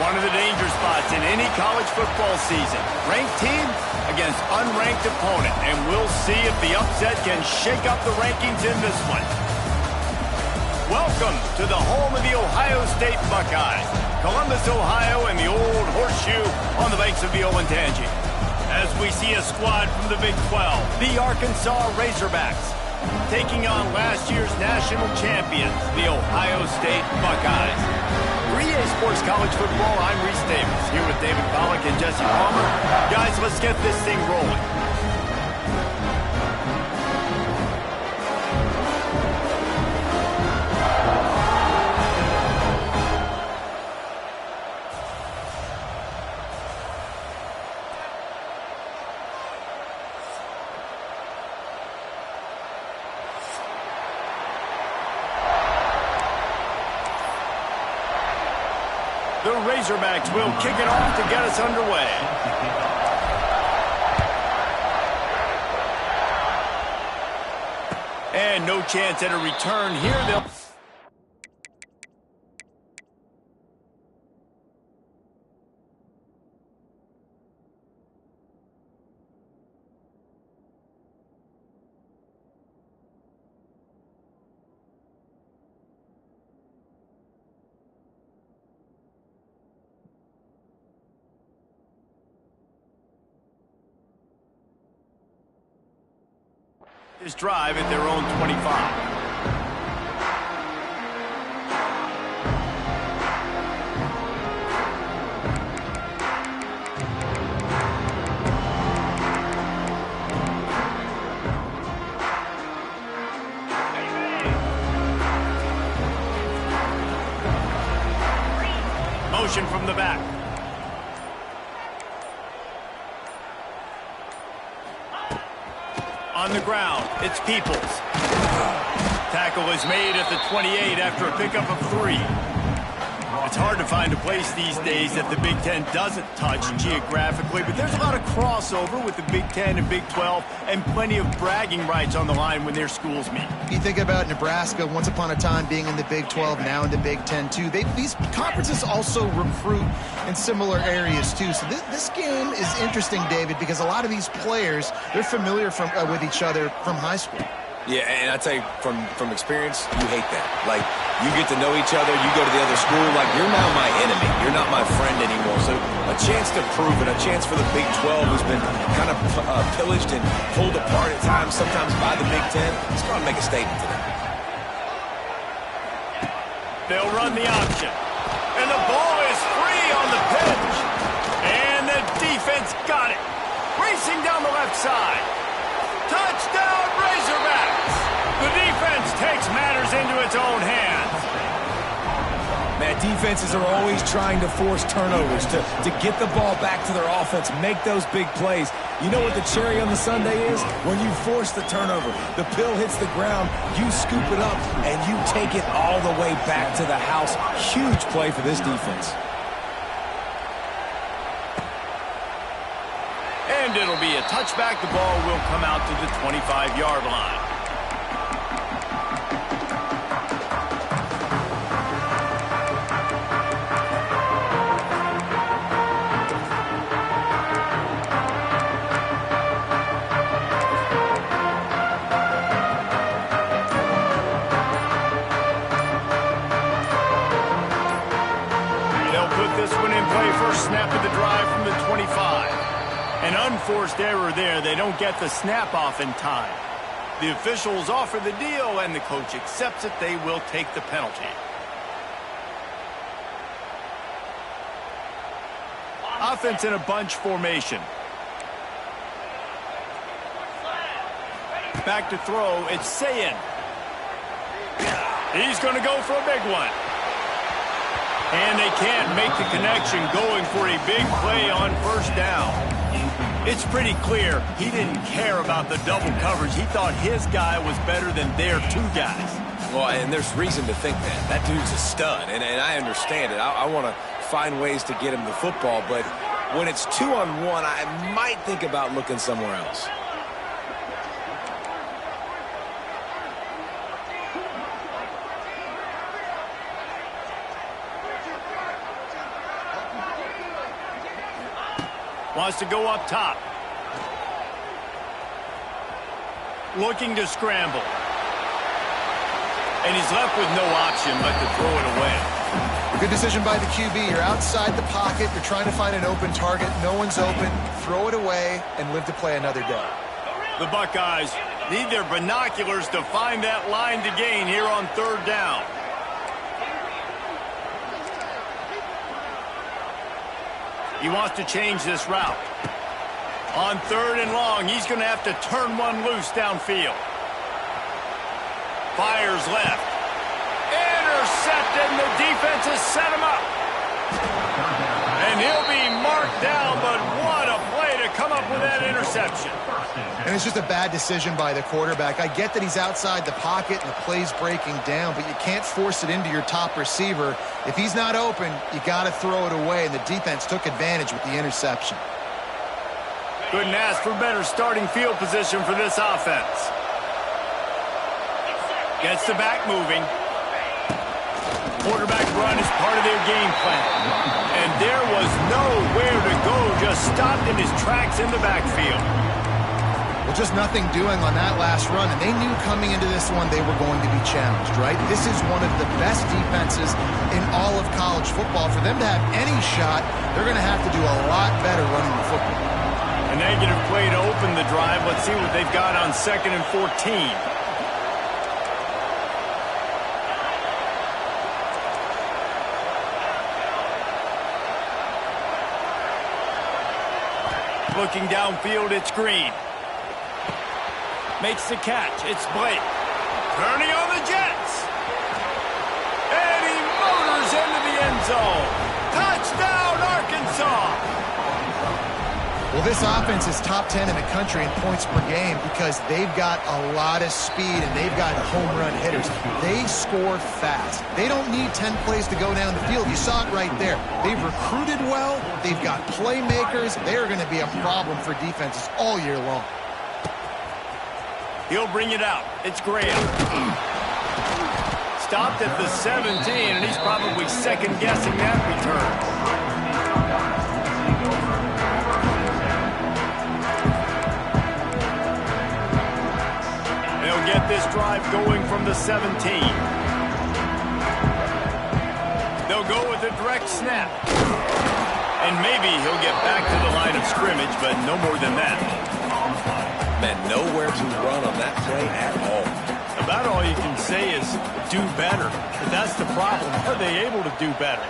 One of the danger spots in any college football season. Ranked team against unranked opponent. And we'll see if the upset can shake up the rankings in this one. Welcome to the home of the Ohio State Buckeyes. Columbus, Ohio, and the old horseshoe on the banks of the Olentangy. As we see a squad from the Big 12, the Arkansas Razorbacks, taking on last year's national champions, the Ohio State Buckeyes. For EA Sports College Football, I'm Reese Davis, here with David Pollack and Jesse Palmer. Guys, let's get this thing rolling. The Razorbacks will kick it off to get us underway. And no chance at a return here. They'll... This drive at their own 25. Motion from the back. On the ground, it's Peoples. Tackle is made at the 28 after a pickup of 3. It's hard to find a place these days that the Big Ten doesn't touch geographically, but there's a lot of crossover with the Big Ten and Big 12 and plenty of bragging rights on the line when their schools meet. You think about Nebraska, once upon a time being in the Big 12, now in the Big 10 too. These conferences also recruit in similar areas too. So this game is interesting, David, because a lot of these players, they're familiar with each other from high school. Yeah, and I tell you, from experience, you hate that. Like, you get to know each other, you go to the other school, like, you're now my enemy. You're not my friend anymore. So a chance to prove it, a chance for the Big 12, who's been kind of pillaged and pulled apart at times, sometimes by the Big 10. It's going to make a statement today. They'll run the option. And the ball is free on the pitch. And the defense got it. Racing down the left side. Touchdown, Razorbacks! The defense takes matters into its own hands. Man, defenses are always trying to force turnovers, to get the ball back to their offense, make those big plays. You know what the cherry on the sundae is? When you force the turnover, the pill hits the ground, you scoop it up, and you take it all the way back to the house. Huge play for this defense. And it'll be a touchback. The ball will come out to the 25-yard line. They'll put this one in play. First snap of the drive from the 25. An unforced error there. They don't get the snap off in time. The officials offer the deal, and the coach accepts it. They will take the penalty. Offense in a bunch formation. Back to throw. It's Sayin. He's going to go for a big one. And they can't make the connection, going for a big play on first down. It's pretty clear he didn't care about the double coverage. He thought his guy was better than their 2 guys. Well, and there's reason to think that. That dude's a stud, and I understand it. I want to find ways to get him the football, but when it's 2-on-1, I might think about looking somewhere else. Wants to go up top. Looking to scramble. And he's left with no option but to throw it away. Good decision by the QB. You're outside the pocket. You're trying to find an open target. No one's open. Throw it away and live to play another day. The Buckeyes need their binoculars to find that line to gain here on third down. He wants to change this route. On third and long, he's going to have to turn one loose downfield. Fires left. Intercepted, and the defense has set him up. And he'll be marked down, but what a play to come up with that interception. And it's just a bad decision by the quarterback. I get that he's outside the pocket and the play's breaking down, but you can't force it into your top receiver. If he's not open, you got to throw it away, and the defense took advantage with the interception. Couldn't ask for better starting field position for this offense. Gets the back moving. Quarterback run is part of their game plan. And there was nowhere to go, just stopped in his tracks in the backfield. Well, just nothing doing on that last run, and they knew coming into this one they were going to be challenged, right? This is one of the best defenses in all of college football. For them to have any shot, they're going to have to do a lot better running the football. A negative play to open the drive. Let's see what they've got on 2nd and 14. Looking downfield, it's Green. Makes the catch. It's Blake. Turning on the Jets. And he motors into the end zone. Touchdown, Arkansas. Well, this offense is top 10 in the country in points per game because they've got a lot of speed and they've got home run hitters. They score fast. They don't need 10 plays to go down the field. You saw it right there. They've recruited well. They've got playmakers. They're going to be a problem for defenses all year long. He'll bring it out. It's Graham. Stopped at the 17, and he's probably second-guessing that return. Get this drive going from the 17. They'll go with a direct snap. And maybe he'll get back to the line of scrimmage, but no more than that. Man, nowhere to run on that play at all. About all you can say is do better. But that's the problem. Are they able to do better?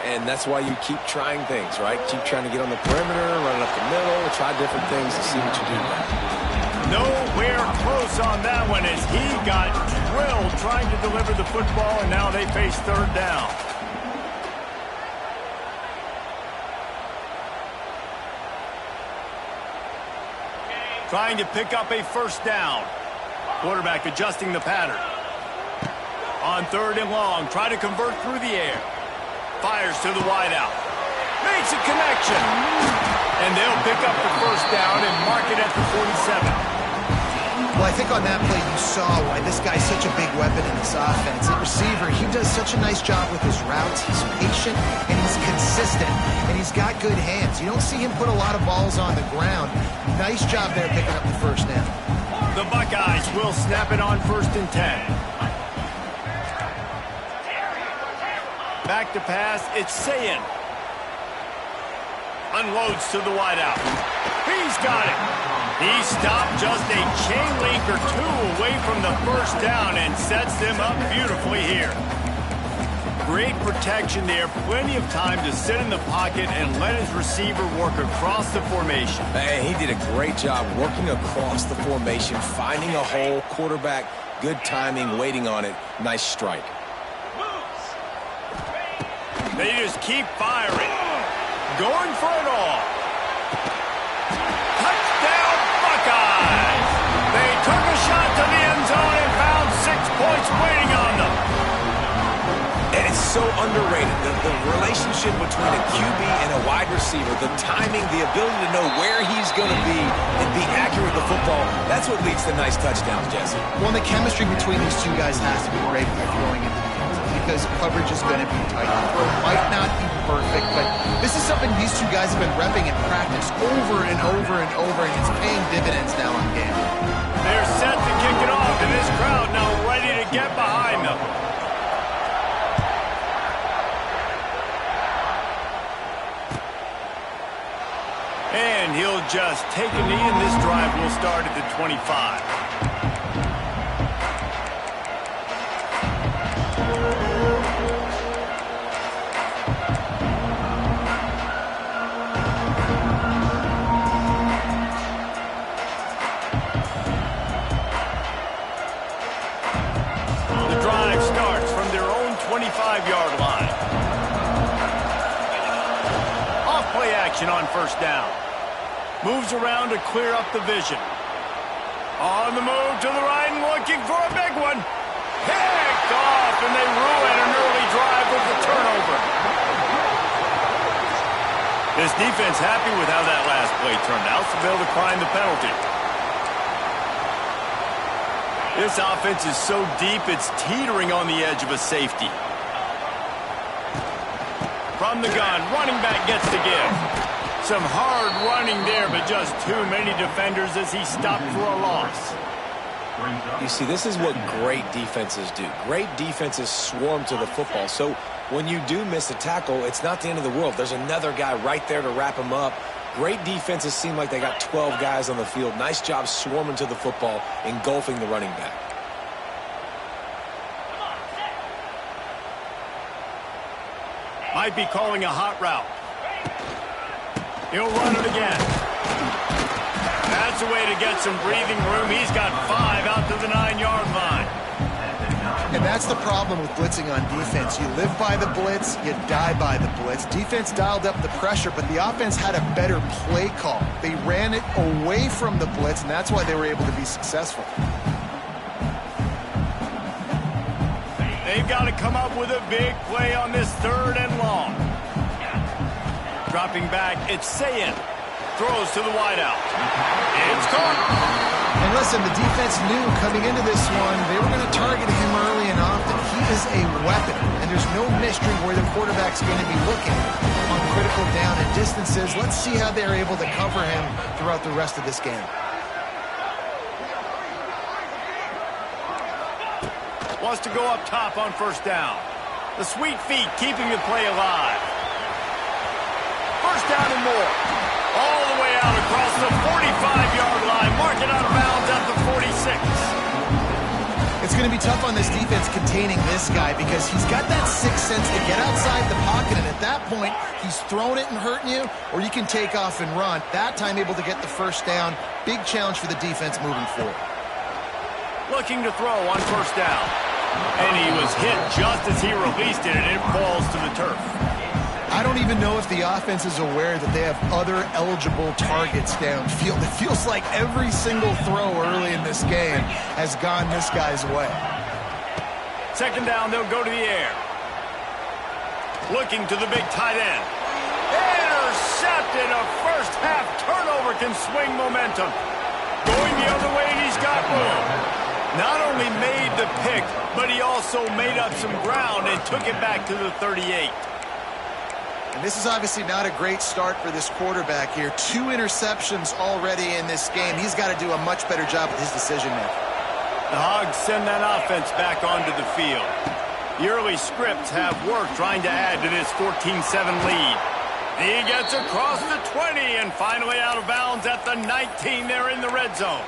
And that's why you keep trying things, right? Keep trying to get on the perimeter, run up the middle, try different things to see what you do. Nowhere close on that one as he got drilled trying to deliver the football, and now they face third down. Trying to pick up a first down. Quarterback adjusting the pattern. On third and long, try to convert through the air. Fires to the wideout. Makes a connection. And they'll pick up the first down and mark it at the 47. Well, I think on that play you saw why this guy's such a big weapon in this offense. At receiver, he does such a nice job with his routes. He's patient, and he's consistent, and he's got good hands. You don't see him put a lot of balls on the ground. Nice job there picking up the first down. The Buckeyes will snap it on 1st and 10. Back to pass, it's Sayin. Unloads to the wideout. He's got it. He stopped just a chain link or two away from the first down and sets them up beautifully here. Great protection there. Plenty of time to sit in the pocket and let his receiver work across the formation. And he did a great job working across the formation, finding a hole. Quarterback, good timing, waiting on it. Nice strike. They just keep firing. Going for it all. Touchdown, Buckeyes! They took a shot to the end zone and found 6 points waiting on them. And it's so underrated. The relationship between a QB and a wide receiver, the timing, the ability to know where he's going to be and be accurate with the football, that's what leads to nice touchdowns, Jesse. Well, the chemistry between these two guys has to be great by throwing into the end zone. You because coverage is going to be tight. The throw might not be perfect, but this is something these two guys have been repping in practice over and over and over, and it's paying dividends now in game. They're set to kick it off, and this crowd now ready to get behind them. And he'll just take a knee, and this drive will start at the 25. The drive starts from their own 25-yard line. Off-play action on first down. Moves around to clear up the vision. On the move to the right and looking for a big one. Picked off, and they ruin an early drive with the turnover. This defense happy with how that last play turned out, so they'll decline the penalty. This offense is so deep, it's teetering on the edge of a safety. From the gun, running back gets to give. Some hard running there, but just too many defenders as he stopped for a loss. You see, this is what great defenses do. Great defenses swarm to the football. So when you do miss a tackle, it's not the end of the world. There's another guy right there to wrap him up. Great defenses seem like they got 12 guys on the field. Nice job swarming to the football, engulfing the running back. Might be calling a hot route. He'll run it again. That's a way to get some breathing room. He's got 5 out to the 9-yard line. And that's the problem with blitzing on defense. You live by the blitz, you die by the blitz. Defense dialed up the pressure, but the offense had a better play call. They ran it away from the blitz, and that's why they were able to be successful. They've got to come up with a big play on this 3rd and long. Dropping back, it's Sayin. Throws to the wideout. It's caught. And listen, the defense knew coming into this one, they were going to target him early and often. He is a weapon, and there's no mystery where the quarterback's going to be looking on critical down and distances. Let's see how they're able to cover him throughout the rest of this game. Wants to go up top on first down. The sweet feet keeping the play alive. First down and more. All the way out across the 45-yard line. Marking out of bounds at the 46. It's going to be tough on this defense containing this guy because he's got that sixth sense to get outside the pocket, and at that point, he's throwing it and hurting you, or you can take off and run. That time able to get the first down. Big challenge for the defense moving forward. Looking to throw on first down. And he was hit just as he released it, and it falls to the turf. I don't even know if the offense is aware that they have other eligible targets downfield. It feels like every single throw early in this game has gone this guy's way. Second down, they'll go to the air. Looking to the big tight end. Intercepted. A first half turnover can swing momentum. Going the other way, and he's got room. Not only made the pick, but he also made up some ground and took it back to the 38. And this is obviously not a great start for this quarterback here. 2 interceptions already in this game. He's got to do a much better job with his decision-making. The Hogs send that offense back onto the field. The early scripts have worked trying to add to this 14-7 lead. He gets across the 20 and finally out of bounds at the 19 there in the red zone.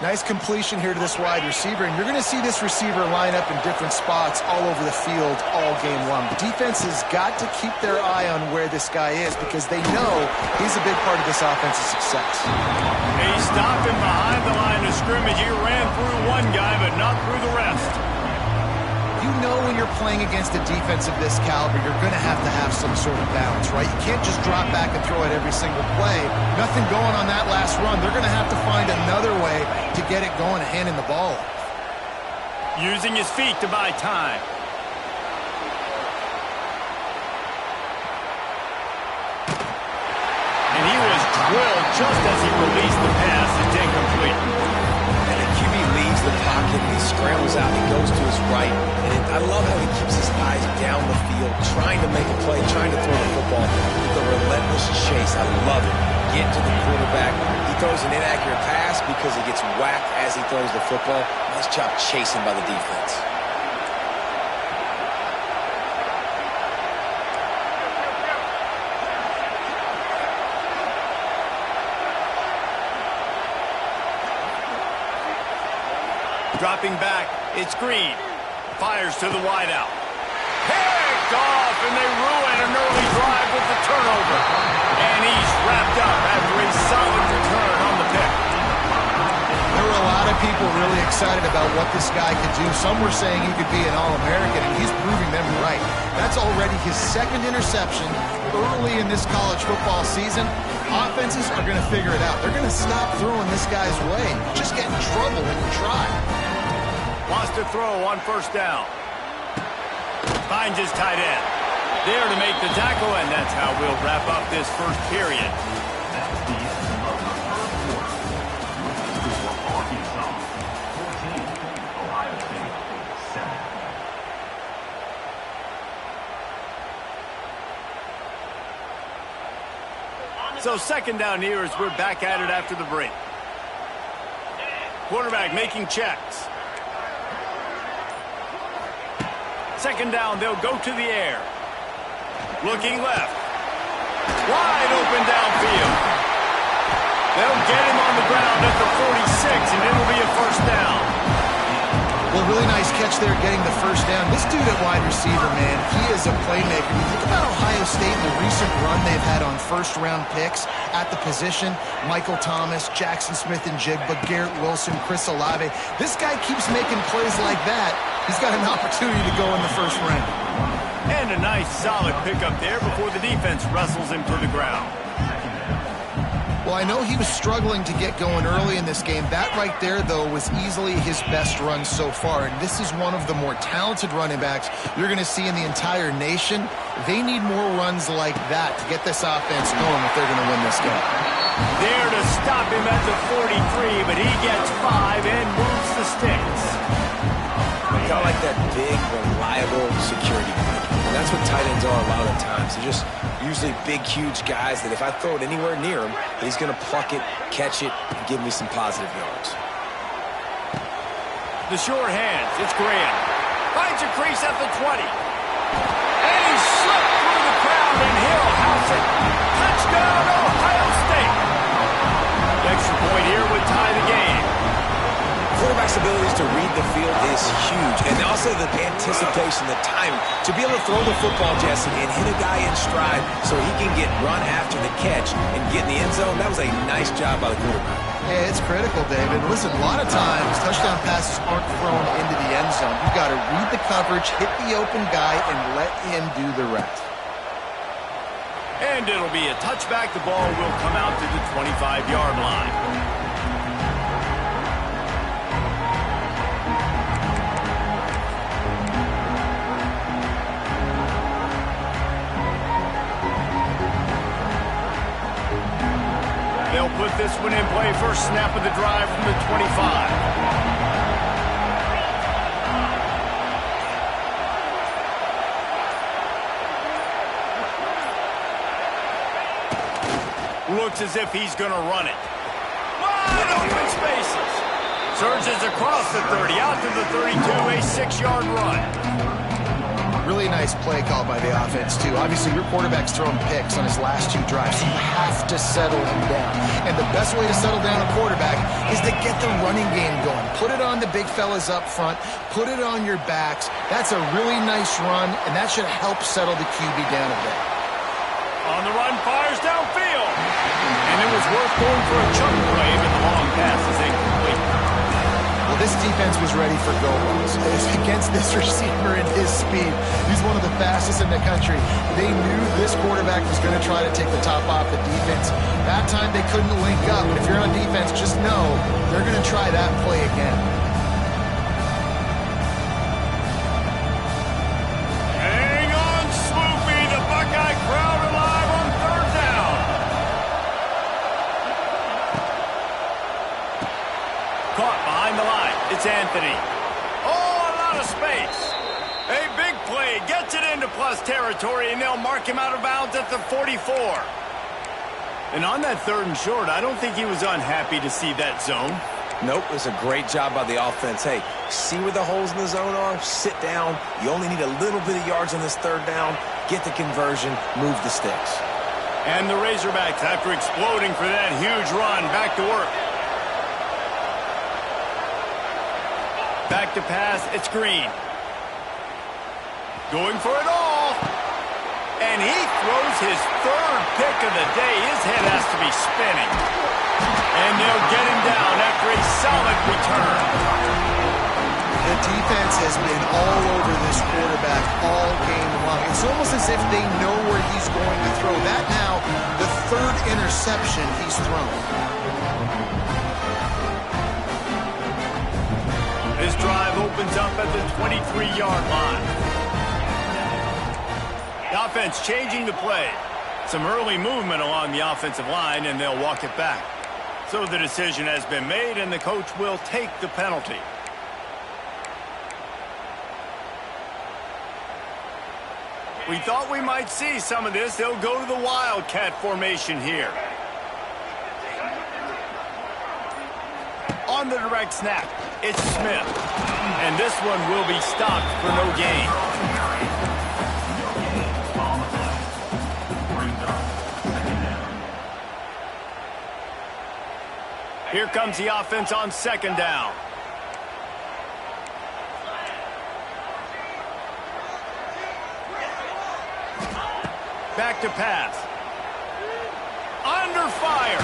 Nice completion here to this wide receiver, and you're going to see this receiver line up in different spots all over the field all game long. The defense has got to keep their eye on where this guy is because they know he's a big part of this offense's success. He stopped him behind the line of scrimmage. He ran through one guy, but not through the rest. You know when you're playing against a defense of this caliber, you're going to have some sort of balance, right? You can't just drop back and throw it every single play. Nothing going on that last run. They're going to have to find another way to get it going and handing the ball off. Using his feet to buy time. And he was drilled just as he released the pass. It's incomplete. And the QB leaves the pocket, and he scrambles out, and he goes to his right. And I love how he keeps his eyes down the field, trying to make a play, trying to throw the football with a relentless chase. I love it. Get to the quarterback. He throws an inaccurate pass because he gets whacked as he throws the football. Nice job chasing by the defense. Dropping back, it's Green. Fires to the wideout. Picked off, and they ruin an early drive with the turnover. And he's wrapped up after a solid return on the pick. There were a lot of people really excited about what this guy could do. Some were saying he could be an All-American, and he's proving them right. That's already his second interception early in this college football season. Offenses are going to figure it out. They're going to stop throwing this guy's way. You just get in trouble when you try. Wants to throw on first down. Finds his tight end. There to make the tackle, and that's how we'll wrap up this first period. So second down here as we're back at it after the break. Quarterback making checks. Second down, they'll go to the air. Looking left. Wide open downfield. They'll get him on the ground at the 46, and it'll be a first down. Well, really nice catch there getting the first down. This dude at wide receiver, man, he is a playmaker. You think about Ohio State and the recent run they've had on first-round picks at the position. Michael Thomas, Jackson Smith-Njigba, Garrett Wilson, Chris Olave. This guy keeps making plays like that. He's got an opportunity to go in the first round. And a nice solid pickup there before the defense wrestles him to the ground. Well, I know he was struggling to get going early in this game. That right there, though, was easily his best run so far. And this is one of the more talented running backs you're going to see in the entire nation. They need more runs like that to get this offense going if they're going to win this game. There to stop him at the 43, but he gets 5 and moves the sticks. I like that big, reliable security blanket. And that's what tight ends are a lot of the times. They're just usually big, huge guys that if I throw it anywhere near him, he's going to pluck it, catch it, and give me some positive yards. The short hands, it's Graham. Finds a crease at the 20. And he slipped through the crowd, and he'll house it. Touchdown, Ohio State. The extra point here would tie the game. Quarterback's abilities to read the field is huge. And also the anticipation, the time to be able to throw the football, Jesse, and hit a guy in stride so he can get run after the catch and get in the end zone. That was a nice job by the quarterback. Yeah, it's critical, David. Listen, a lot of times touchdown passes aren't thrown into the end zone. You've got to read the coverage, hit the open guy, and let him do the rest. And it'll be a touchback. The ball will come out to the 25-yard line. They'll put this one in play. First snap of the drive from the 25. Looks as if he's going to run it. Wide open spaces. Surges across the 30, out to the 32, a 6-yard run. Really nice play call by the offense, too. Obviously, your quarterback's throwing picks on his last 2 drives, so you have to settle him down. And the best way to settle down a quarterback is to get the running game going. Put it on the big fellas up front. Put it on your backs. That's a really nice run, and that should help settle the QB down a bit. On the run, fires downfield. And it was worth going for a chunk play, but the long pass is incomplete. Well, this defense was ready for go-balls. Against this receiver and his speed, he's one of the fastest in the country. They knew this quarterback was going to try to take the top off the defense. That time they couldn't link up. And if you're on defense, just know they're going to try that play again. Hang on, Swoopy. The Buckeye crowd alive on third down. Caught behind the line. It's Anthony. Gets it into plus territory, and they'll mark him out of bounds at the 44. And on that 3rd and short, I don't think he was unhappy to see that zone. Nope, it's a great job by the offense. Hey, see where the holes in the zone are? Sit down. You only need a little bit of yards on this 3rd down. Get the conversion, move the sticks. And the Razorbacks, after exploding for that huge run, back to work. Back to pass, it's Green. Going for it all. And he throws his 3rd pick of the day. His head has to be spinning. And they'll get him down after a solid return. The defense has been all over this quarterback all game long. It's almost as if they know where he's going to throw. That now, the 3rd interception he's thrown. This drive opens up at the 23-yard line. The offense changing the play. Some early movement along the offensive line, and they'll walk it back. So the decision has been made, and the coach will take the penalty. We thought we might see some of this. They'll go to the Wildcat formation here. On the direct snap, it's Smith. And this one will be stopped for no gain. Here comes the offense on 2nd down. Back to pass. Under fire.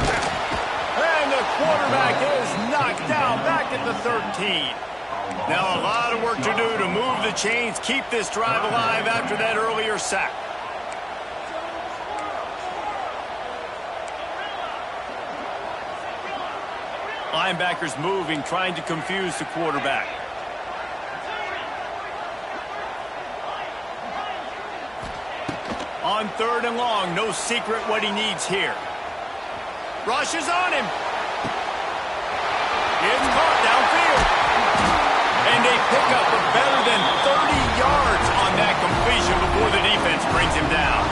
And the quarterback is knocked down back at the 13. Now a lot of work to do to move the chains, keep this drive alive after that earlier sack. Linebackers moving, trying to confuse the quarterback. On 3rd and long, no secret what he needs here. Rushes on him. It's caught downfield. And they pick up a better than 30 yards on that completion before the defense brings him down.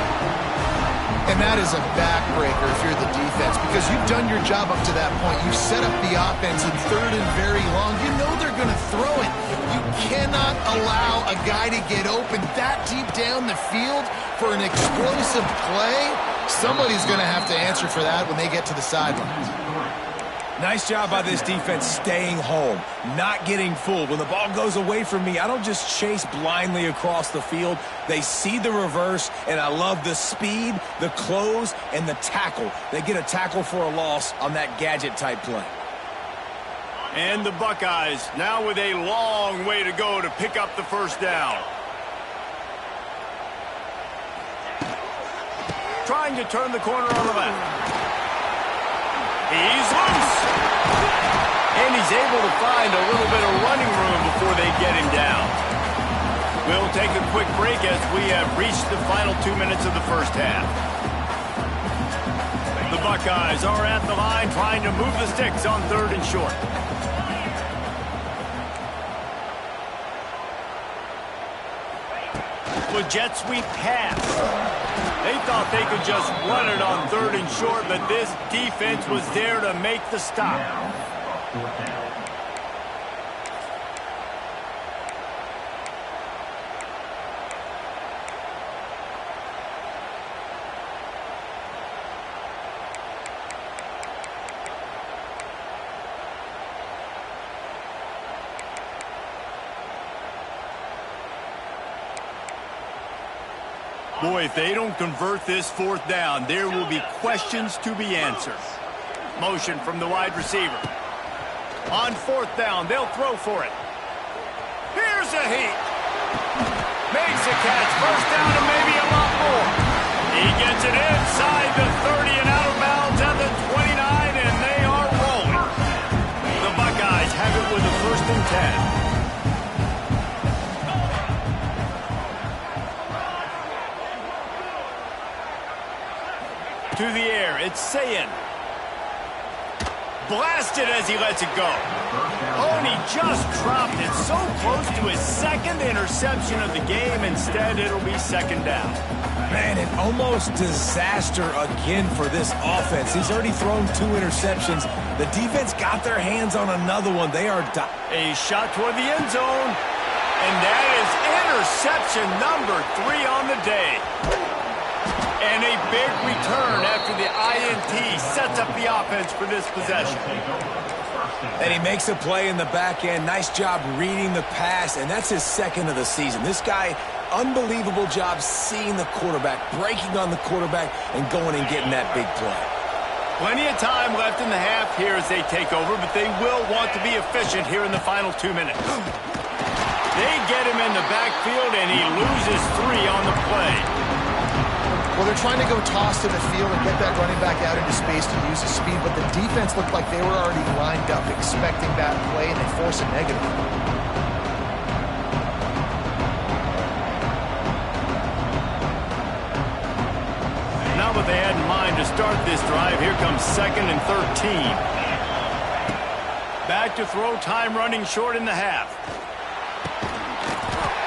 And that is a backbreaker if you're the defense, because you've done your job up to that point. You've set up the offense in 3rd and very long. You know they're going to throw it. You cannot allow a guy to get open that deep down the field for an explosive play. Somebody's going to have to answer for that when they get to the sidelines. Nice job by this defense staying home, not getting fooled. When the ball goes away from me, I don't just chase blindly across the field. They see the reverse, and I love the speed, the close, and the tackle. They get a tackle for a loss on that gadget-type play. And the Buckeyes now with a long way to go to pick up the 1st down. Trying to turn the corner on the left. He's loose. And he's able to find a little bit of running room before they get him down. We'll take a quick break as we have reached the final 2 minutes of the 1st half. The Buckeyes are at the line trying to move the sticks on 3rd and short. The jet sweep pass. They thought they could just run it on 3rd and short, but this defense was there to make the stop. Boy, if they don't convert this 4th down, there will be questions to be answered. Motion from the wide receiver. On 4th down, they'll throw for it. Here's a heat. Makes a catch. 1st down and maybe a lot more. He gets it inside the 30 and out of bounds at the 29, and they are rolling. The Buckeyes have it with a 1st and 10. To the air, it's Sayin. blasted as he lets it go. Oh, and he just dropped it so close to his second interception of the game. Instead, it'll be second down. Man, an almost disaster again for this offense. He's already thrown 2 interceptions. The defense got their hands on another one. They are... A shot toward the end zone. And that is interception number 3 on the day. And a big return after the INT sets up the offense for this possession. And he makes a play in the back end. Nice job reading the pass, and that's his second of the season. This guy, unbelievable job seeing the quarterback, breaking on the quarterback, and going and getting that big play. Plenty of time left in the half here as they take over, but they will want to be efficient here in the final 2 minutes. They get him in the backfield, and he loses 3 on the play. Well, they're trying to go toss to the field and get that running back out into space to use his speed, but the defense looked like they were already lined up expecting that play, and they force a negative. Now what they had in mind to start this drive, here comes 2nd and 13. Back to throw, time running short in the half.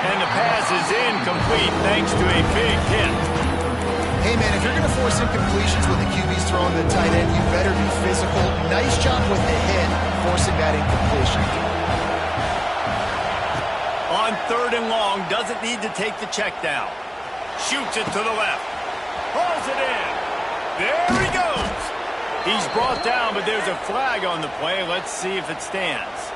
And the pass is incomplete thanks to a big hit. Hey, man, if you're going to force incompletions when the QB's throwing to the tight end, you better be physical. Nice job with the hit, forcing that incompletion. On 3rd and long, doesn't need to take the check down. Shoots it to the left. Pulls it in. There he goes. He's brought down, but there's a flag on the play. Let's see if it stands.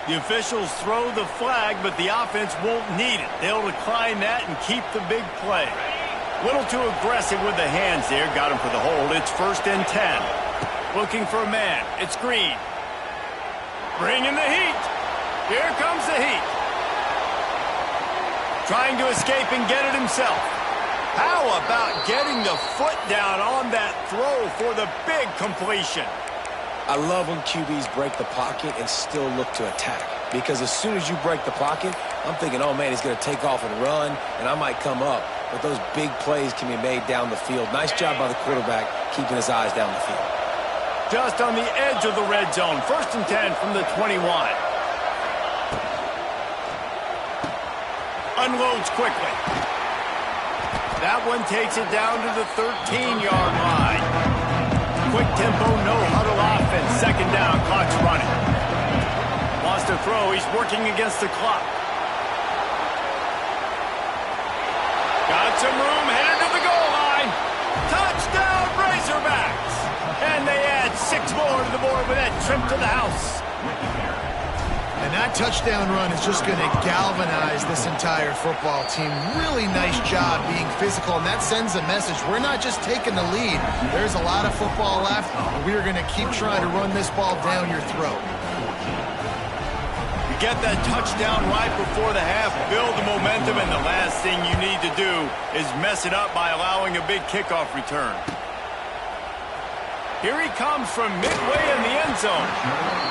The officials throw the flag, but the offense won't need it. They'll decline that and keep the big play. A little too aggressive with the hands there. Got him for the hold. It's 1st and 10. Looking for a man. It's Green. Bringing the heat. Here comes the heat. Trying to escape and get it himself. How about getting the foot down on that throw for the big completion? I love when QBs break the pocket and still look to attack. Because as soon as you break the pocket, I'm thinking, oh, man, he's going to take off and run, and I might come up. But those big plays can be made down the field. Nice job by the quarterback keeping his eyes down the field. Just on the edge of the red zone. 1st and 10 from the 21. Unloads quickly. That one takes it down to the 13-yard line. Quick tempo, no huddle offense. 2nd down, clock's running. Wants to throw, he's working against the clock. Got some room, headed to the goal line. Touchdown, Razorbacks! And they add 6 more to the board with that trip to the house. And that touchdown run is just going to galvanize this entire football team. Really nice job being physical, and that sends a message. We're not just taking the lead. There's a lot of football left, and we're going to keep trying to run this ball down your throat. You get that touchdown right before the half, build the momentum, and the last thing you need to do is mess it up by allowing a big kickoff return. Here he comes from midway in the end zone.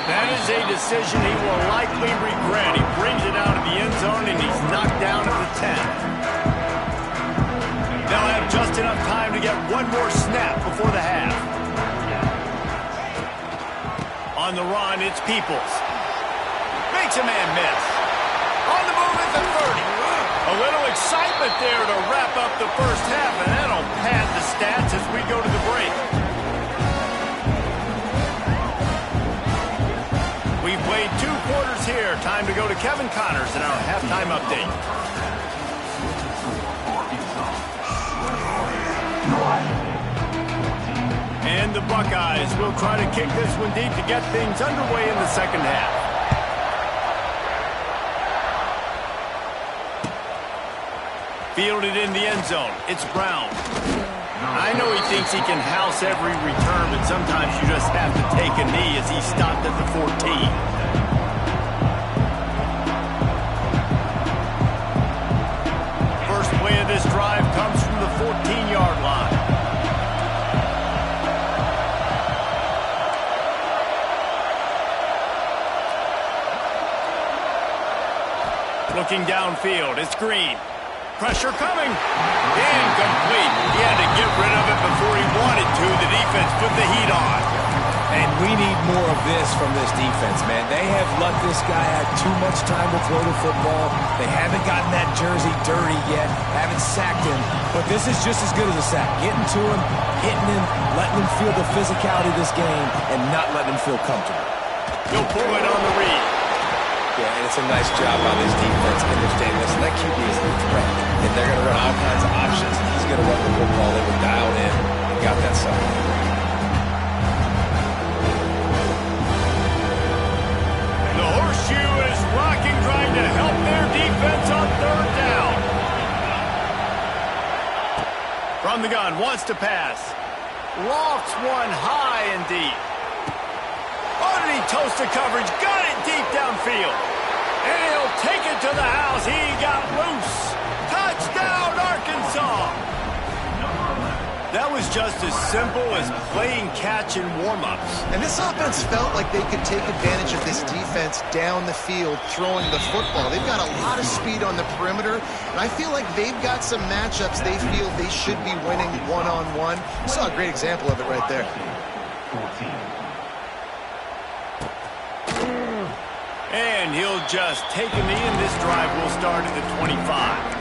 That is a decision he will likely regret. He brings it out of the end zone, and he's knocked down at the 10. They'll have just enough time to get one more snap before the half. On the run, it's Peoples. Makes a man miss. On the move at the 30. A little excitement there to wrap up the first half, and that'll pad the stats as we go to the break. We've played 2 quarters here. Time to go to Kevin Connors in our halftime update. And the Buckeyes will try to kick this one deep to get things underway in the second half. Fielded in the end zone. It's Brown. I know he thinks he can house every return, but sometimes you just have to take a knee as he stopped at the 14. First play of this drive comes from the 14-yard line. Looking downfield, it's Green. Pressure coming. Incomplete. He had to get rid of it before he wanted to. The defense put the heat on. And we need more of this from this defense, man. They have let this guy have too much time to throw the football. They haven't gotten that jersey dirty yet, haven't sacked him. But this is just as good as a sack. Getting to him, hitting him, letting him feel the physicality of this game, and not letting him feel comfortable. He'll pull it on the read. Yeah, and it's a nice job by this defense understanding this. And that QB is a threat. And they're going to run all kinds of options. He's going to run the football. They were dialed in and got that side. Trying to help their defense on third down. From the gun, wants to pass. Lofts one high and deep. Underneath toasted coverage, got it deep downfield. And he'll take it to the house. He got loose. Touchdown, Arkansas. That was just as simple as playing catch in warm-ups. And this offense felt like they could take advantage of this defense down the field throwing the football. They've got a lot of speed on the perimeter, and I feel like they've got some matchups they feel they should be winning one-on-one. You saw a great example of it right there. And he'll just take a knee, and this drive will start at the 25.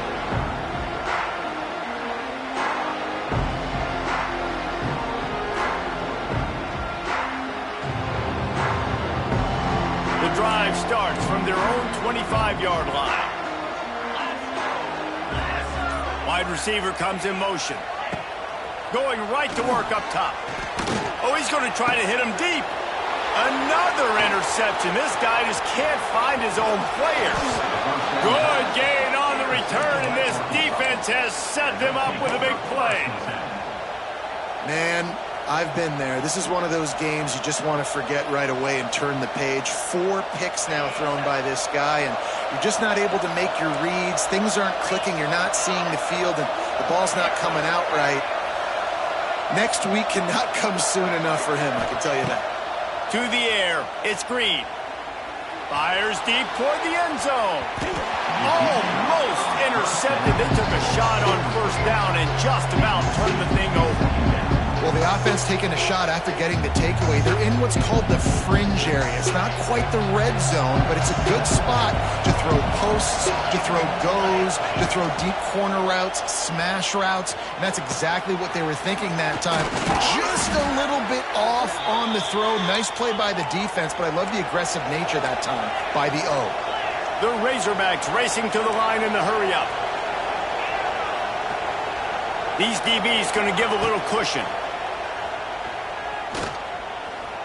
Drive starts from their own 25-yard line. Wide receiver comes in motion. Going right to work up top. Oh, he's going to try to hit him deep. Another interception. This guy just can't find his own players. Good gain on the return, and this defense has set them up with a big play. Man, I've been there. This is one of those games you just want to forget right away and turn the page. 4 picks now thrown by this guy, and you're just not able to make your reads. Things aren't clicking. You're not seeing the field, and the ball's not coming out right. Next week cannot come soon enough for him, I can tell you that. To the air. It's Green. Fires deep toward the end zone. Almost intercepted. They took a shot on first down and just about turned the thing over. Well, the offense taking a shot after getting the takeaway. They're in what's called the fringe area. It's not quite the red zone, but it's a good spot to throw posts, to throw goes, to throw deep corner routes, smash routes, and that's exactly what they were thinking that time. Just a little bit off on the throw. Nice play by the defense, but I love the aggressive nature that time by the O. The Razorbacks racing to the line in the hurry-up. These DBs going to give a little cushion.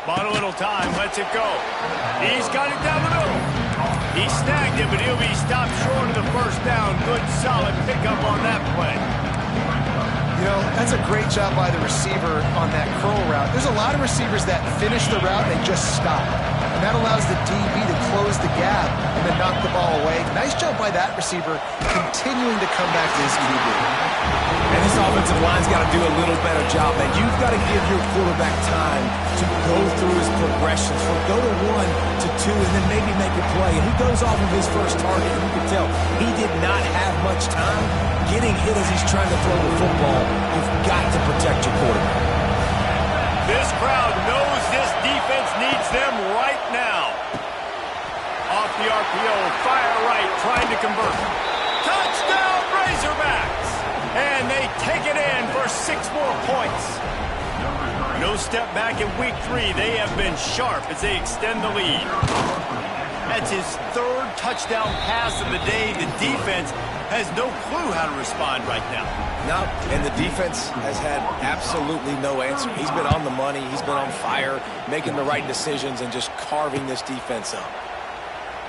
Bought a little time, lets it go. He's got it down the middle. He snagged it, but he'll be stopped short of the first down. Good, solid pickup on that play. You know, that's a great job by the receiver on that curl route. There's a lot of receivers that finish the route and just stop. And that allows the DB to close the gap and then knock the ball away. Nice job by that receiver continuing to come back to his QB. And this offensive line's got to do a little better job. And you've got to give your quarterback time to go through his progressions. From go to 1 to 2 and then maybe make a play. And he goes off of his first target. And you can tell he did not have much time getting hit as he's trying to throw the football. You've got to protect your quarterback. This crowd knows this defense needs them right now. Off the RPO, fire right, trying to convert. Touchdown, Razorbacks! And they take it in for 6 more points. No step back in week 3. They have been sharp as they extend the lead. That's his 3rd touchdown pass of the day. The defense has no clue how to respond right now. No, and the defense has had absolutely no answer. He's been on the money. He's been on fire, making the right decisions and just carving this defense up.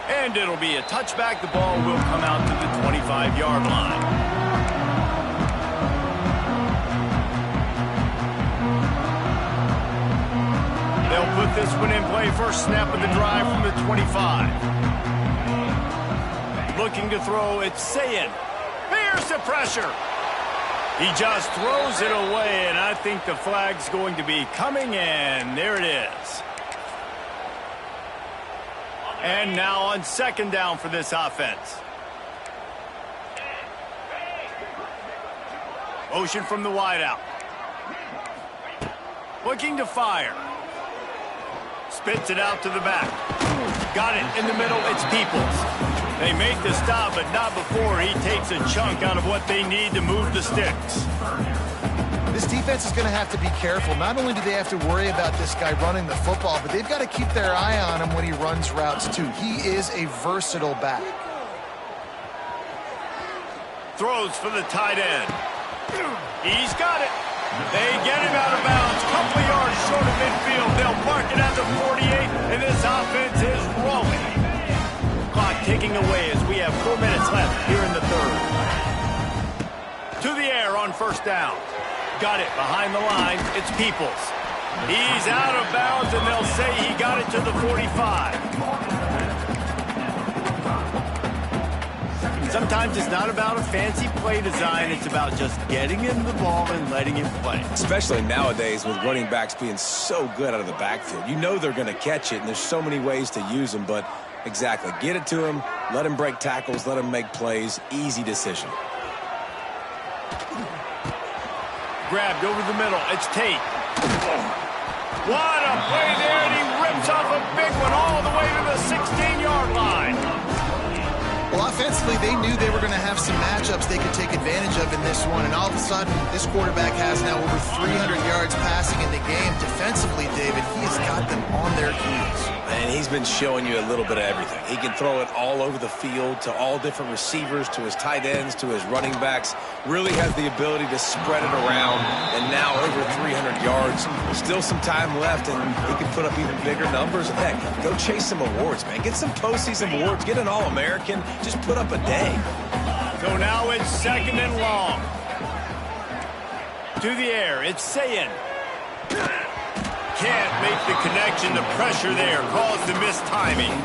And it'll be a touchback. The ball will come out to the 25-yard line. They'll put this one in play. First snap of the drive from the 25. Looking to throw, it's Sayin. Here's the pressure. He just throws it away, and I think the flag's going to be coming in. There it is. And now on 2nd down for this offense. Motion from the wideout. Looking to fire. Spits it out to the back. Got it in the middle. It's Peoples. They make the stop, but not before he takes a chunk out of what they need to move the sticks. This defense is going to have to be careful. Not only do they have to worry about this guy running the football, but they've got to keep their eye on him when he runs routes too. He is a versatile back. Throws for the tight end. He's got it. They get him out of bounds. Couple of yards short of midfield. They'll mark it at the 48, and this offense is rolling. Clock ticking away as we have 4 minutes left here in the third. To the air on first down. Got it behind the line. It's Peoples. He's out of bounds, and they'll say he got it to the 45. Sometimes it's not about a fancy play design. It's about just getting him the ball and letting him play. Especially nowadays with running backs being so good out of the backfield. You know they're going to catch it, and there's so many ways to use them. But exactly, get it to him, let him break tackles, let him make plays. Easy decision. Grabbed over the middle. It's Tate. What a play there, and he rips off a big one all the way to the 16-yard line. Well, offensively, they knew they were going to have some matchups they could take advantage of in this one, and all of a sudden, this quarterback has now over 300 yards passing in the game. Defensively, David, he has got them on their heels. And he's been showing you a little bit of everything. He can throw it all over the field to all different receivers, to his tight ends, to his running backs. Really has the ability to spread it around, and now over 300 yards. Still some time left, and he can put up even bigger numbers. Heck, go chase some awards, man. Get some postseason awards. Get an All-American. Just put up a day. So now it's second and long. To the air, it's Sayin. Can't make the connection. The pressure there caused the mistiming.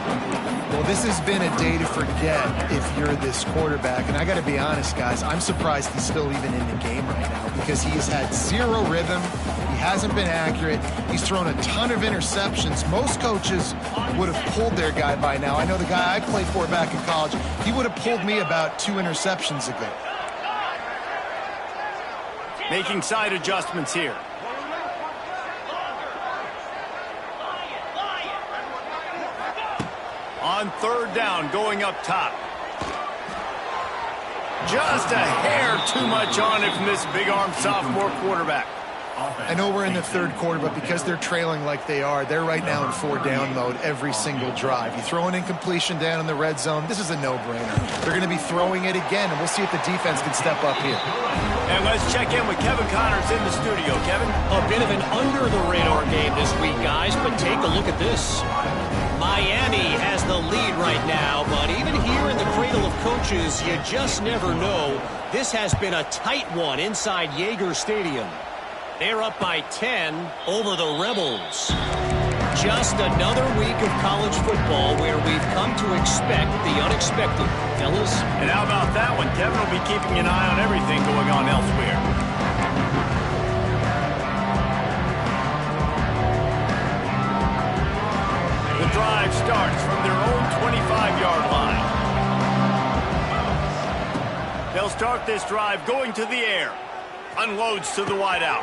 Well, this has been a day to forget if you're this quarterback. And I got to be honest, guys, I'm surprised he's still even in the game right now because he has had zero rhythm. He hasn't been accurate. He's thrown a ton of interceptions. Most coaches would have pulled their guy by now. I know the guy I played for back in college, he would have pulled me about 2 interceptions ago. Making side adjustments here. On third down, going up top. Just a hair too much on it from this big-arm sophomore quarterback. I know we're in the third quarter, but because they're trailing like they are, they're right now in 4-down mode every single drive. You throw an incompletion down in the red zone, this is a no-brainer. They're going to be throwing it again, and we'll see if the defense can step up here. And let's check in with Kevin Connors in the studio. Kevin? A bit of an under-the-radar game this week, guys, but take a look at this. Miami has the lead right now, but even here in the cradle of coaches, you just never know. This has been a tight one inside Yager Stadium. They're up by 10 over the Rebels. Just another week of college football where we've come to expect the unexpected, fellas. And how about that one? Kevin will be keeping an eye on everything going on elsewhere. The drive starts from their own 25-yard line. They'll start this drive going to the air. Unloads to the wideout.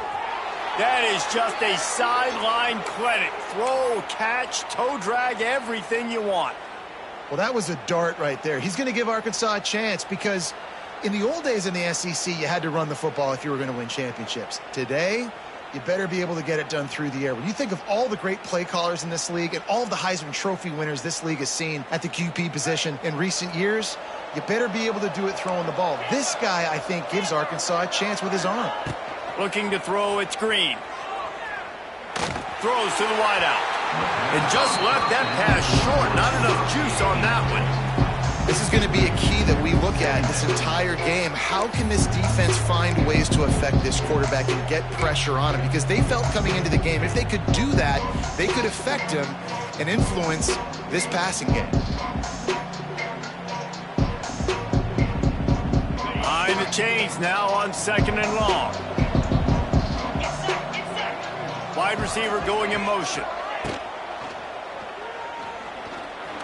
That is just a sideline clinic. Throw, catch, toe drag, everything you want. Well, that was a dart right there. He's going to give Arkansas a chance because in the old days in the SEC, you had to run the football if you were going to win championships. Today, you better be able to get it done through the air. When you think of all the great play callers in this league and all of the Heisman Trophy winners this league has seen at the QB position in recent years, you better be able to do it throwing the ball. This guy, I think, gives Arkansas a chance with his arm. Looking to throw, it's Green. Throws to the wideout. And just left that pass short. Not enough juice on that one. This is going to be a key that we look at this entire game. How can this defense find ways to affect this quarterback and get pressure on him? Because they felt coming into the game, if they could do that, they could affect him and influence this passing game. Behind the chains now on second and long. Wide receiver going in motion.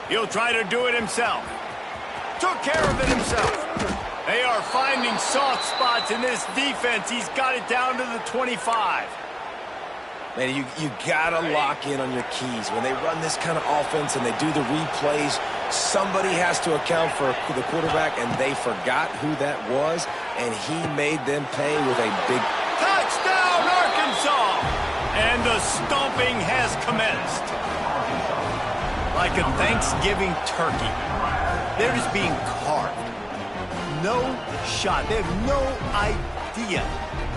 He'll try to do it himself. Took care of it himself. They are finding soft spots in this defense. He's got it down to the 25. Man, you got to lock in on your keys. When they run this kind of offense and they do the replays, somebody has to account for the quarterback, and they forgot who that was, and he made them pay with a big... Touchdown, Arkansas! And the stomping has commenced. Like a Thanksgiving turkey. They're just being carved. No shot. They have no idea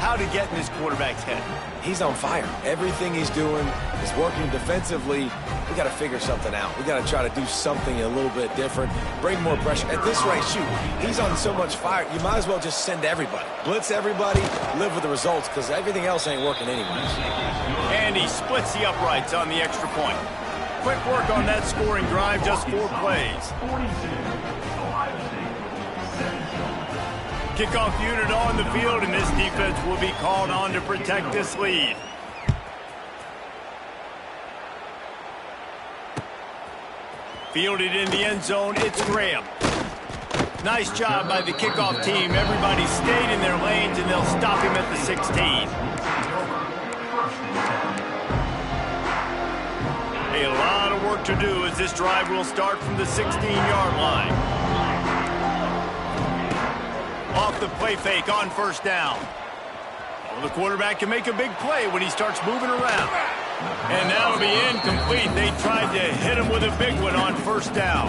how to get in this quarterback's head. He's on fire. Everything he's doing is working defensively. We got to figure something out. We got to try to do something a little bit different, bring more pressure. At this rate, shoot, he's on so much fire, you might as well just send everybody. Blitz everybody, live with the results, because everything else ain't working anyways. And he splits the uprights on the extra point. Quick work on that scoring drive, just 4 plays. Kickoff unit on the field, and this defense will be called on to protect this lead. Fielded in the end zone, it's Graham. Nice job by the kickoff team. Everybody stayed in their lanes, and they'll stop him at the 16. A lot of work to do as this drive will start from the 16-yard line. Off the play fake on first down. Well, the quarterback can make a big play when he starts moving around. And that'll be incomplete. They tried to hit him with a big one on first down.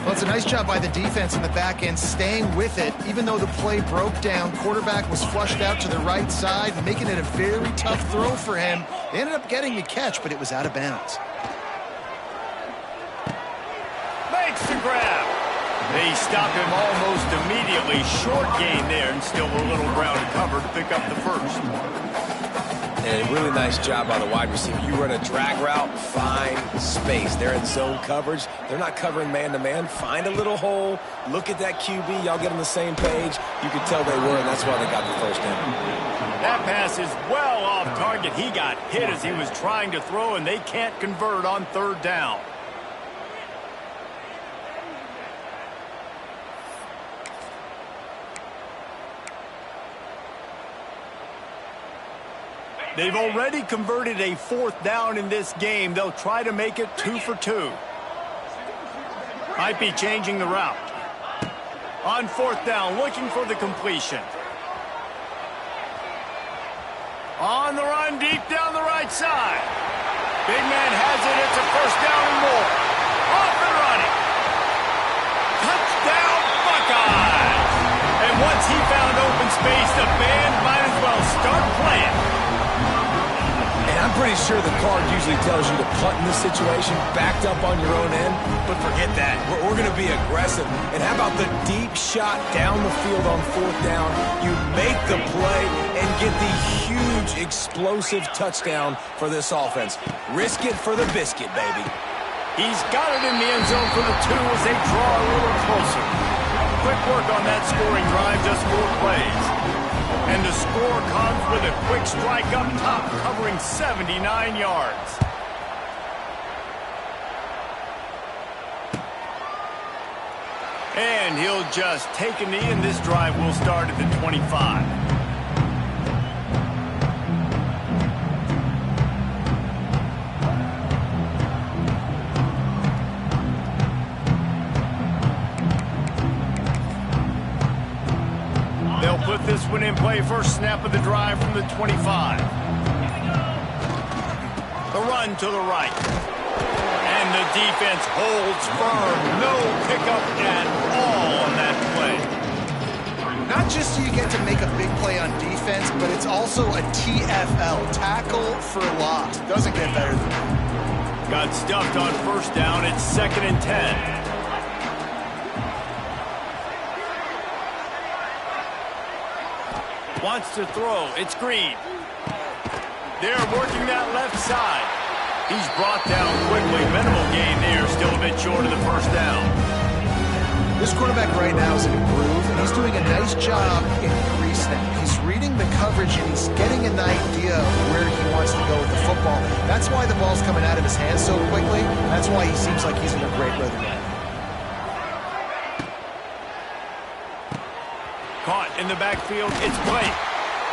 Well, it's a nice job by the defense in the back end, staying with it. Even though the play broke down, quarterback was flushed out to the right side, making it a very tough throw for him. They ended up getting the catch, but it was out of bounds. Makes the grab. They stop him almost immediately. Short gain there, and still a little ground to cover to pick up the first. And a really nice job by the wide receiver. You run a drag route, find space. They're in zone coverage. They're not covering man-to-man. Find a little hole. Look at that QB. Y'all get on the same page. You can tell they were, and that's why they got the first down. That pass is well off target. He got hit as he was trying to throw, and they can't convert on third down. They've already converted a fourth down in this game. They'll try to make it 2 for 2. Might be changing the route. On fourth down, looking for the completion. On the run, deep down the right side. Big man has it. It's a first down and more. Off and running. Touchdown, Buckeyes. And once he found open space, the band might as well start playing. I'm pretty sure the card usually tells you to punt in this situation, backed up on your own end, but forget that. We're going to be aggressive. And how about the deep shot down the field on fourth down? You make the play and get the huge explosive touchdown for this offense. Risk it for the biscuit, baby. He's got it in the end zone for the 2 as they draw a little closer. Quick work on that scoring drive, just 4 plays. And the score comes with a quick strike up top, covering 79 yards. And he'll just take a knee, and this drive will start at the 25. They'll put this one in play. First snap of the drive from the 25. The run to the right. And the defense holds firm. No pickup at all on that play. Not just do you get to make a big play on defense, but it's also a TFL, tackle for loss. Doesn't get better than that. Got stuffed on first down. It's 2nd and 10. Wants to throw. It's Green. They're working that left side. He's brought down quickly. Minimal gain there. Still a bit short of the first down. This quarterback right now is in a groove, and he's doing a nice job in pre-snap. He's reading the coverage, and he's getting an idea of where he wants to go with the football. That's why the ball's coming out of his hands so quickly. That's why he seems like he's in a great rhythm. Caught in the backfield. It's Blake.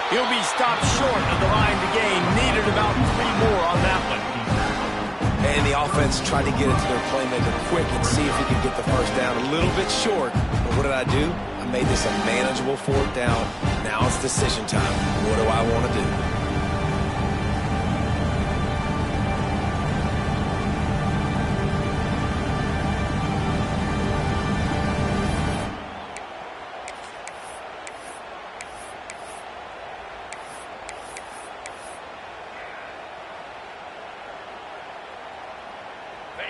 He'll be stopped short of the line to gain. Needed about 3 more on that one. And the offense tried to get it to their playmaker quick and see if he could get the first down. A little bit short, but what did I do? I made this a manageable 4th down. Now it's decision time. What do I want to do?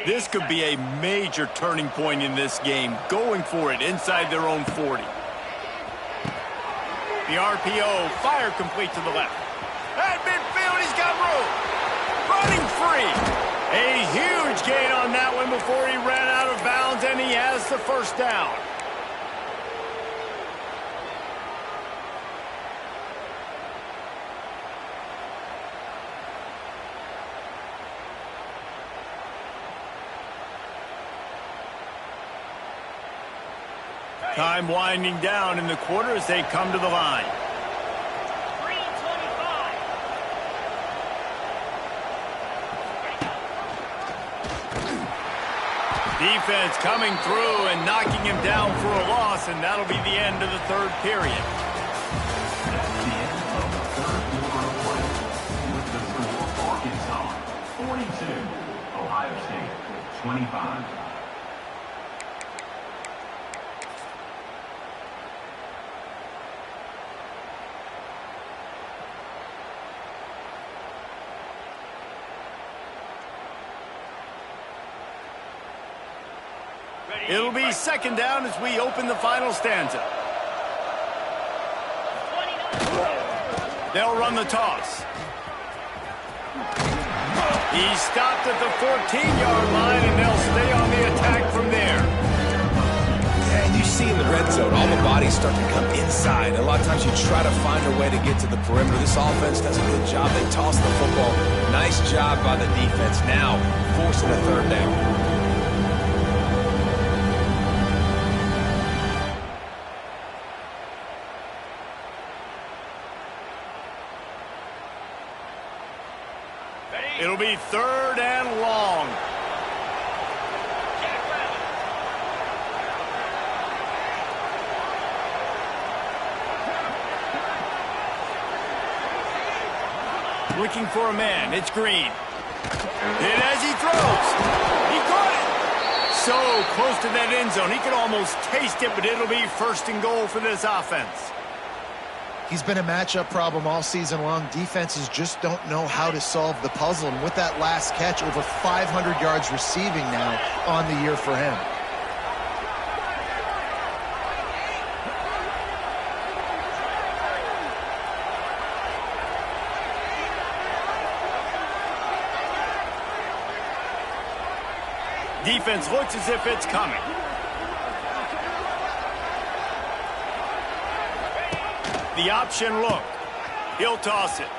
This could be a major turning point in this game, going for it inside their own 40. The RPO, fire complete to the left. At midfield, he's got room. Running free. A huge gain on that one before he ran out of bounds, and he has the first down. Time winding down in the quarter as they come to the line. Defense coming through and knocking him down for a loss, and that'll be the end of the 3rd period. That's the end of the 3rd quarter of play. With the score, Arkansas 42, Ohio State 25. It'll be 2nd down as we open the final stanza. They'll run the toss. He's stopped at the 14-yard line, and they'll stay on the attack from there. Yeah, and you see in the red zone, all the bodies start to come inside. A lot of times you try to find a way to get to the perimeter. This offense does a good job. They toss the football. Nice job by the defense. Now forcing a 3rd down. It'll be 3rd and long. Looking for a man. It's Green. And as he throws, he caught it. So close to that end zone. He could almost taste it, but it'll be 1st and goal for this offense. He's been a matchup problem all season long. Defenses just don't know how to solve the puzzle. And with that last catch, over 500 yards receiving now on the year for him. Defense looks as if it's coming. The option look. He'll toss it.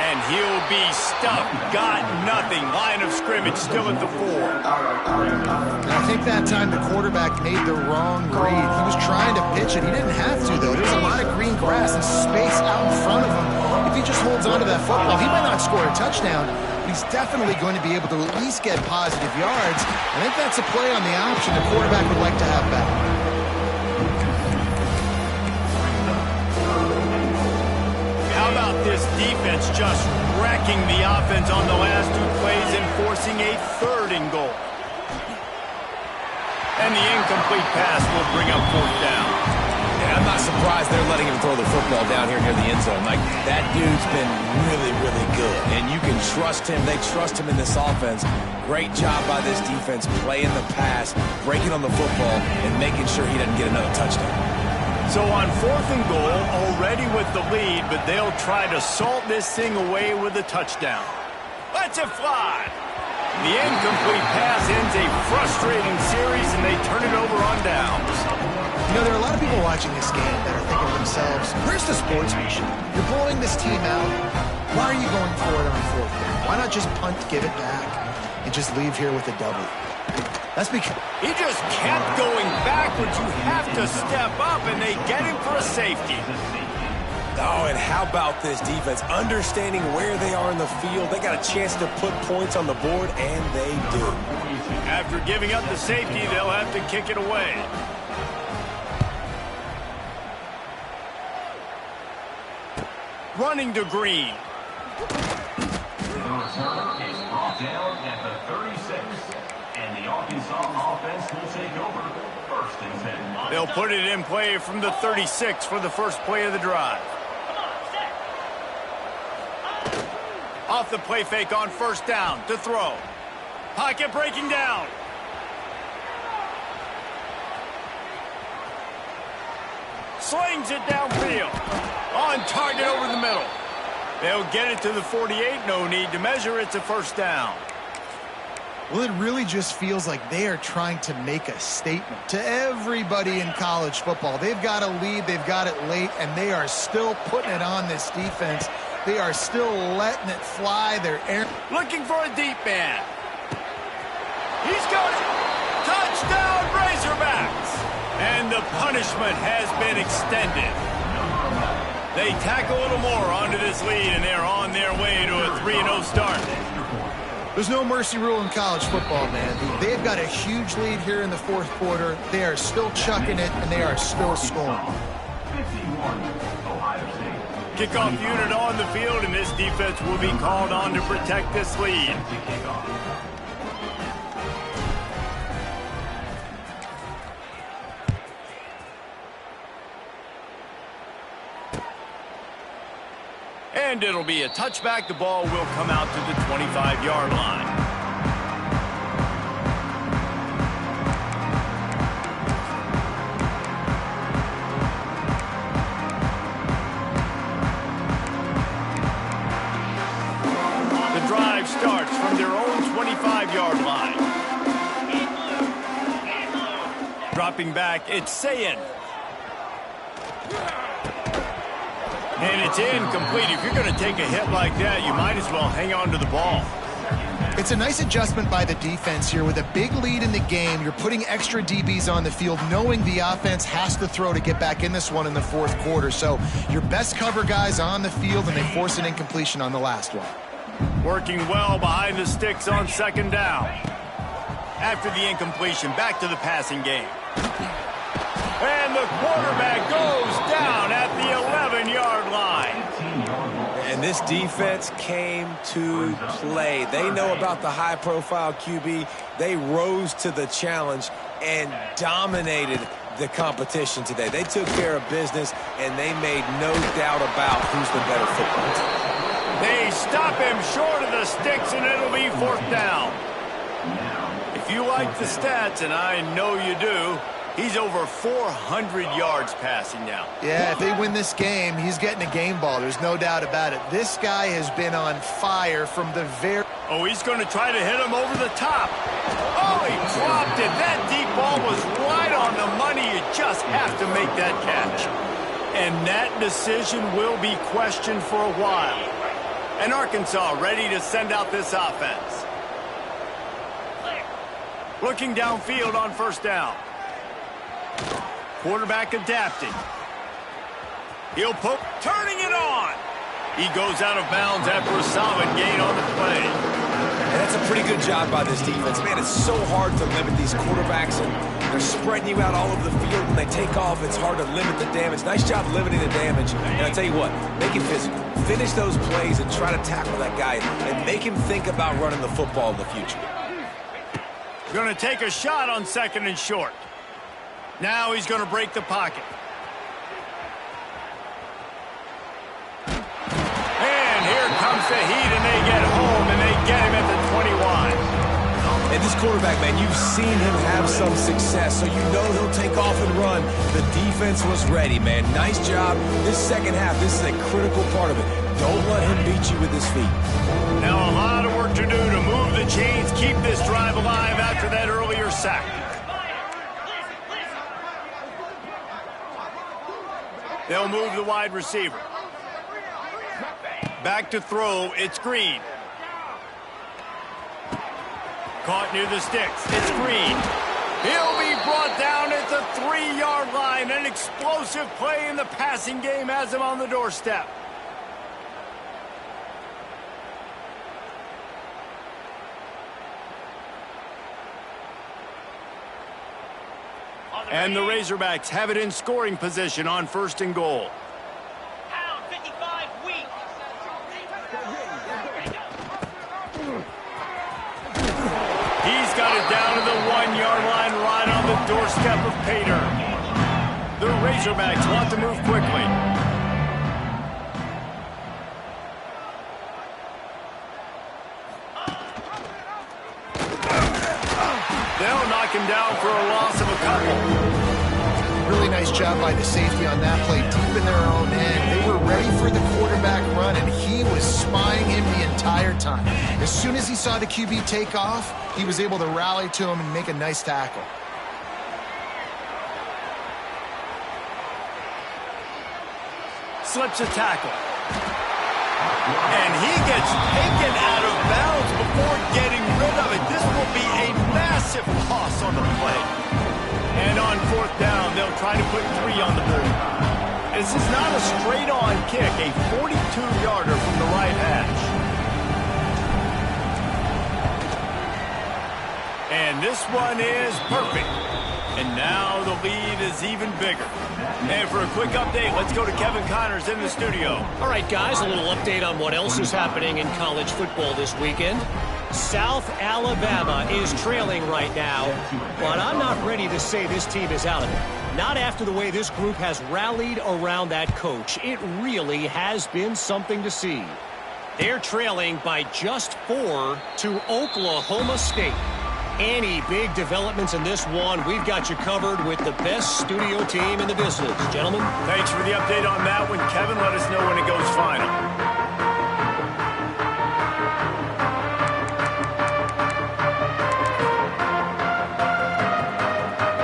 And he'll be stuffed. Got nothing. Line of scrimmage still at the 4. And I think that time the quarterback made the wrong read. He was trying to pitch it. He didn't have to, though. There's a lot of green grass and space out in front of him. If he just holds on to that football, he might not score a touchdown, but he's definitely going to be able to at least get positive yards. I think that's a play on the option the quarterback would like to have back. How about this defense just wrecking the offense on the last 2 plays and forcing a 3rd and goal. And the incomplete pass will bring up 4th down. Yeah, I'm not surprised they're letting him throw the football down here near the end zone. Like, that dude's been really, really good. And you can trust him. They trust him in this offense. Great job by this defense playing the pass, breaking on the football, and making sure he doesn't get another touchdown. So on 4th and goal, already with the lead, but they'll try to salt this thing away with a touchdown. Let's it fly. The incomplete pass ends a frustrating series, and they turn it over on downs. You know, there are a lot of people watching this game that are thinking to themselves, where's the sportsmanship? You're blowing this team out. Why are you going for it on 4th down? Why not just punt, give it back, and just leave here with a double? That's because he just kept going backwards. You have to step up, and they get him for a safety. Oh, and how about this defense? Understanding where they are in the field. They got a chance to put points on the board, and they do. After giving up the safety, they'll have to kick it away. Running to Green. The return is brought down at the 36. And the Arkansas offense will take over. First and 10. They'll put it in play from the 36 for the first play of the drive. Off the play fake on first down to throw. Pocket breaking down. Slings it downfield. On target over the middle. They'll get it to the 48. No need to measure. It's a first down. Well, it really just feels like they are trying to make a statement to everybody in college football. They've got a lead, they've got it late, and they are still putting it on this defense. They are still letting it fly. They're looking for a deep man. He's got it. Touchdown, Razorbacks. And the punishment has been extended. They tack a little more onto this lead, and they're on their way to a 3-0 start. There's no mercy rule in college football, man. They've got a huge lead here in the fourth quarter. They are still chucking it, and they are still scoring. 51, Ohio State. Kickoff unit on the field, and this defense will be called on to protect this lead. And it'll be a touchback. The ball will come out to the 25-yard line. The drive starts from their own 25-yard line. Dropping back, it's Sayin. And it's incomplete. If you're going to take a hit like that, you might as well hang on to the ball. It's a nice adjustment by the defense here. With a big lead in the game, you're putting extra DBs on the field, knowing the offense has to throw to get back in this one in the fourth quarter. So your best cover guys on the field, and they force an incompletion on the last one. Working well behind the sticks on second down. After the incompletion, back to the passing game. And the quarterback goes down at the 11-yard line. And this defense came to play. They know about the high-profile QB. They rose to the challenge and dominated the competition today. They took care of business, and they made no doubt about who's the better football team. They stop him short of the sticks, and it'll be fourth down. If you like the stats, and I know you do, he's over 400 yards passing now. Yeah, if they win this game, he's getting a game ball. There's no doubt about it. This guy has been on fire from the very... Oh, he's going to try to hit him over the top. Oh, he dropped it. That deep ball was right on the money. You just have to make that catch. And that decision will be questioned for a while. And Arkansas ready to send out this offense. Looking downfield on first down. Quarterback adapting. He'll poke, turning it on. He goes out of bounds after a solid gain on the play. And that's a pretty good job by this defense. Man, it's so hard to limit these quarterbacks, and they're spreading you out all over the field. When they take off, it's hard to limit the damage. Nice job limiting the damage. And I tell you what, make it physical. Finish those plays and try to tackle that guy and make him think about running the football in the future. Going to take a shot on second and short. Now he's going to break the pocket. And here comes the heat, and they get home, and they get him at the 21. And this quarterback, man, you've seen him have some success, so you know he'll take off and run. The defense was ready, man. Nice job. This second half, this is a critical part of it. Don't let him beat you with his feet. Now a lot of work to do to move the chains, keep this drive alive after that earlier sack. They'll move the wide receiver. Back to throw, it's Green. Caught near the sticks. It's Green. He'll be brought down at the 3-yard line. An explosive play in the passing game has him on the doorstep. And the Razorbacks have it in scoring position on 1st and goal. Pound 55 weak. He's got it down to the 1-yard line right on the doorstep of Pater. The Razorbacks want to move quickly. They'll knock him down for a loss of a couple. Really nice job by the safety on that play, deep in their own end. They were ready for the quarterback run, and he was spying him the entire time. As soon as he saw the QB take off, he was able to rally to him and make a nice tackle. Slips a tackle. And he gets taken out of bounds before getting rid of it. This will be a massive loss on the play. And on 4th down, they'll try to put 3 on the board. This is not a straight-on kick, a 42-yarder from the right hash. And this one is perfect. And now the lead is even bigger. And for a quick update, let's go to Kevin Connors in the studio. All right, guys, a little update on what else is happening in college football this weekend. South Alabama is trailing right now, but I'm not ready to say this team is out of it. Not after the way this group has rallied around that coach. It really has been something to see. They're trailing by just 4 to Oklahoma State. Any big developments in this one, we've got you covered with the best studio team in the business. Gentlemen. Thanks for the update on that one, Kevin. Let us know when it goes final.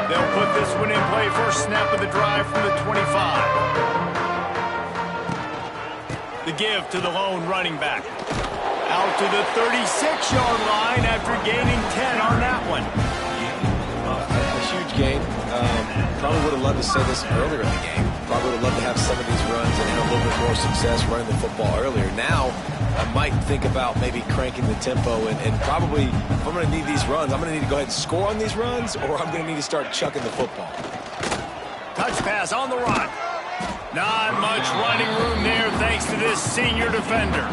They'll put this one in play. First snap of the drive from the 25. The give to the lone running back. Out to the 36-yard line after gaining 10 on that one. A huge gain. Probably would have loved to say this earlier in the game. Probably would have loved to have some of these runs and have a little bit more success running the football earlier. Now, I might think about maybe cranking the tempo and probably, if I'm going to need these runs, I'm going to need to go ahead and score on these runs, or I'm going to need to start chucking the football. Touch pass on the run. Not much running room there thanks to this senior defender.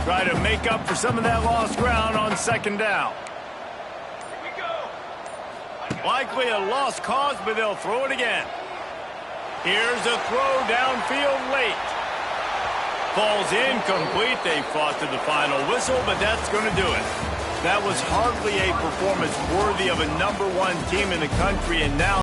Try to make up for some of that lost ground on 2nd down. Here we go. Likely a lost cause, but they'll throw it again. Here's a throw downfield late. Falls incomplete. They fought to the final whistle, but that's going to do it. That was hardly a performance worthy of a #1 team in the country, and now